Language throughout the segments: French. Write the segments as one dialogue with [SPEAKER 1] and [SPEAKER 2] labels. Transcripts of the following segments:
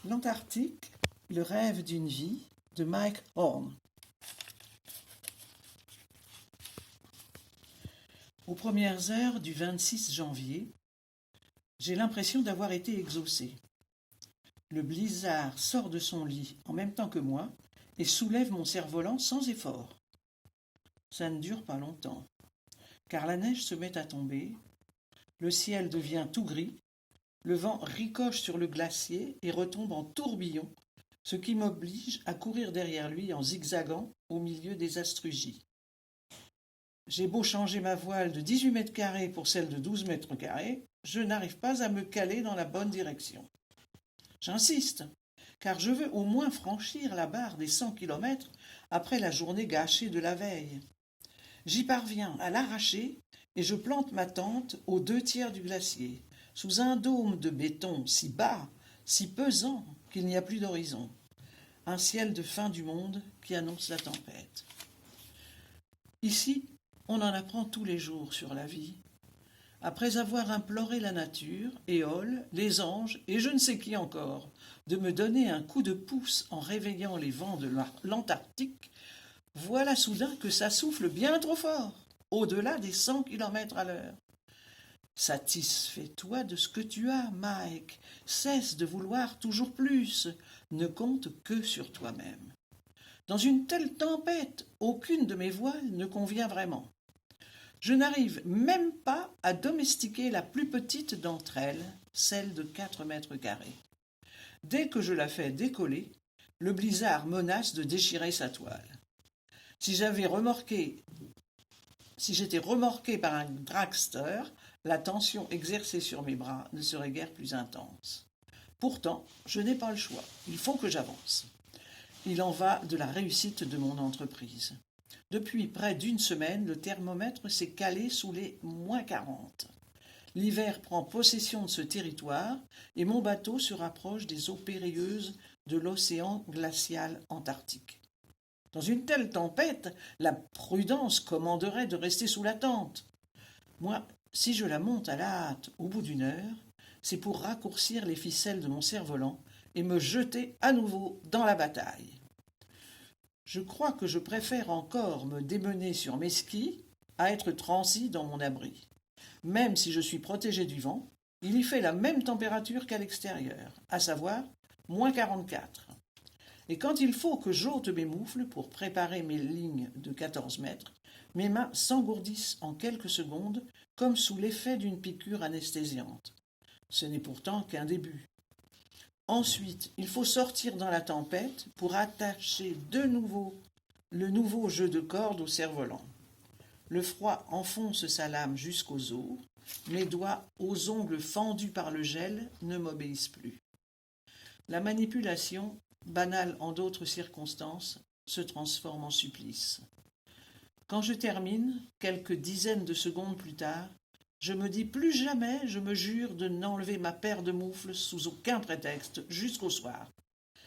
[SPEAKER 1] L'Antarctique, le rêve d'une vie de Mike Horn. Aux premières heures du 26 janvier, j'ai l'impression d'avoir été exaucé. Le blizzard sort de son lit en même temps que moi et soulève mon cerf-volant sans effort. Ça ne dure pas longtemps, car la neige se met à tomber, le ciel devient tout gris, le vent ricoche sur le glacier et retombe en tourbillon, ce qui m'oblige à courir derrière lui en zigzagant au milieu des astrugies. J'ai beau changer ma voile de 18 mètres carrés pour celle de 12 mètres carrés, je n'arrive pas à me caler dans la bonne direction. J'insiste, car je veux au moins franchir la barre des 100 kilomètres après la journée gâchée de la veille. J'y parviens à l'arracher et je plante ma tente aux 2/3 du glacier, sous un dôme de béton si bas, si pesant qu'il n'y a plus d'horizon. Un ciel de fin du monde qui annonce la tempête. Ici, on en apprend tous les jours sur la vie. Après avoir imploré la nature, Éole, les anges et je ne sais qui encore, de me donner un coup de pouce en réveillant les vents de l'Antarctique, voilà soudain que ça souffle bien trop fort, au-delà des 100 km à l'heure. Satisfais-toi de ce que tu as, Mike. Cesse de vouloir toujours plus. Ne compte que sur toi-même. Dans une telle tempête, aucune de mes voiles ne convient vraiment. Je n'arrive même pas à domestiquer la plus petite d'entre elles, celle de 4 mètres carrés. Dès que je la fais décoller, le blizzard menace de déchirer sa toile. Si j'étais remorqué par un dragster, la tension exercée sur mes bras ne serait guère plus intense. Pourtant, je n'ai pas le choix. Il faut que j'avance. Il en va de la réussite de mon entreprise. Depuis près d'une semaine, le thermomètre s'est calé sous les -40. L'hiver prend possession de ce territoire et mon bateau se rapproche des eaux périlleuses de l'océan glacial antarctique. Dans une telle tempête, la prudence commanderait de rester sous la tente. Moi, si je la monte à la hâte au bout d'une heure, c'est pour raccourcir les ficelles de mon cerf-volant et me jeter à nouveau dans la bataille. Je crois que je préfère encore me démener sur mes skis à être transi dans mon abri. Même si je suis protégé du vent, il y fait la même température qu'à l'extérieur, à savoir -44. Et quand il faut que j'ôte mes moufles pour préparer mes lignes de 14 mètres, mes mains s'engourdissent en quelques secondes comme sous l'effet d'une piqûre anesthésiante. Ce n'est pourtant qu'un début. Ensuite, il faut sortir dans la tempête pour attacher de nouveau le nouveau jeu de cordes au cerf-volant. Le froid enfonce sa lame jusqu'aux os, mes doigts aux ongles fendus par le gel ne m'obéissent plus. La manipulation, banale en d'autres circonstances, se transforme en supplice. Quand je termine, quelques dizaines de secondes plus tard, je me dis plus jamais je me jure de n'enlever ma paire de moufles sous aucun prétexte jusqu'au soir.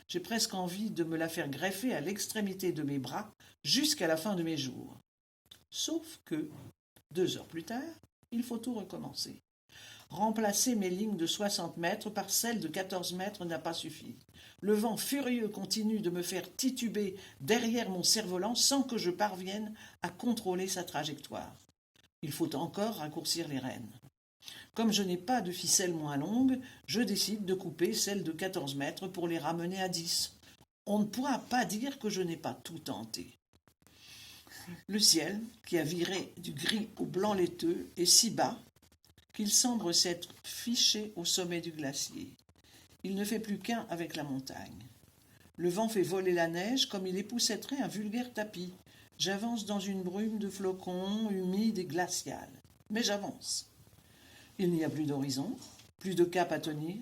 [SPEAKER 1] J'ai presque envie de me la faire greffer à l'extrémité de mes bras jusqu'à la fin de mes jours. Sauf que, 2 heures plus tard, il faut tout recommencer. Remplacer mes lignes de 60 mètres par celles de 14 mètres n'a pas suffi. Le vent furieux continue de me faire tituber derrière mon cerf-volant sans que je parvienne à contrôler sa trajectoire. Il faut encore raccourcir les rênes. Comme je n'ai pas de ficelle moins longue, je décide de couper celles de 14 mètres pour les ramener à 10. On ne pourra pas dire que je n'ai pas tout tenté. Le ciel, qui a viré du gris au blanc laiteux, est si bas qu'il semble s'être fiché au sommet du glacier. Il ne fait plus qu'un avec la montagne. Le vent fait voler la neige comme il époussetterait un vulgaire tapis. J'avance dans une brume de flocons, humide et glaciale. Mais j'avance. Il n'y a plus d'horizon, plus de cap à tenir,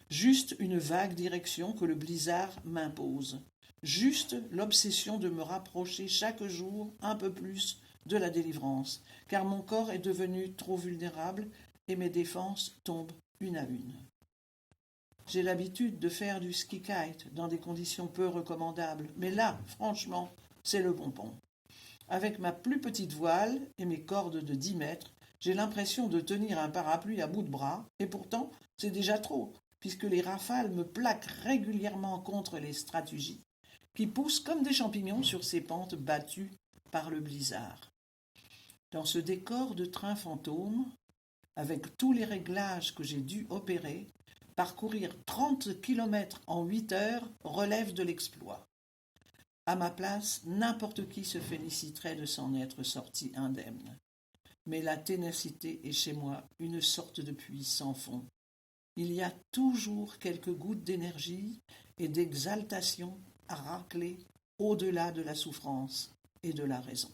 [SPEAKER 1] juste une vague direction que le blizzard m'impose. Juste l'obsession de me rapprocher chaque jour un peu plus de la délivrance, car mon corps est devenu trop vulnérable et mes défenses tombent une à une. J'ai l'habitude de faire du ski kite dans des conditions peu recommandables, mais là, franchement, c'est le bonbon. Avec ma plus petite voile et mes cordes de 10 mètres, j'ai l'impression de tenir un parapluie à bout de bras, et pourtant, c'est déjà trop, puisque les rafales me plaquent régulièrement contre les stratégies, qui poussent comme des champignons sur ces pentes battues par le blizzard. Dans ce décor de train fantôme, avec tous les réglages que j'ai dû opérer, parcourir 30 kilomètres en 8 heures relève de l'exploit. À ma place, n'importe qui se féliciterait de s'en être sorti indemne. Mais la ténacité est chez moi une sorte de puits sans fond. Il y a toujours quelques gouttes d'énergie et d'exaltation à racler au-delà de la souffrance et de la raison.